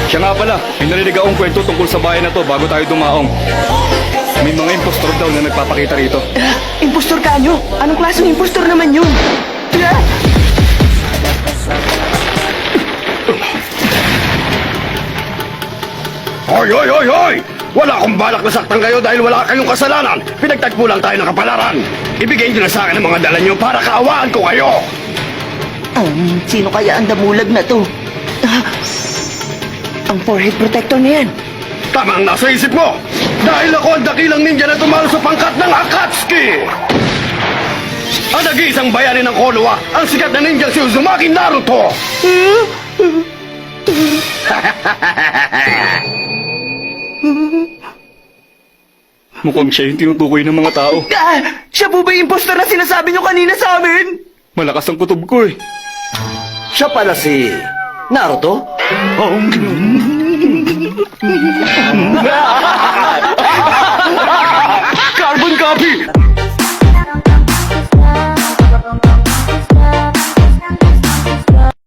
Siya nga pala, may narinig akong kwento tungkol sa bayan na to bago tayo dumaong. May mga impostor daw na nagpapakita rito. Impostor ka nyo? Anong klaseng impostor naman yun? Hoy, hoy, hoy, hoy! Wala akong balak na saktan kayo dahil wala kayong kasalanan. Pinagtagpo lang tayo ng kapalaran. Ibigay nyo na sa akin ang mga dala nyo para kaawaan ko kayo. Sino kaya ang damulag na to? Ang forehead protector na yan. Tama ang nasa isip mo. Dahil ako ang dakilang ninja na tumalo sa pangkat ng Akatsuki. Ang nag-iisang bayani ng Konoha, ang sikat na ninja si Uzumaki Naruto. Mukhang siya yung tinutukoy ng mga tao. Siya po ba yung impostor na sinasabi nyo kanina sa amin? Malakas ang kutob ko eh. Siya pala si Naruto? Carbon copy!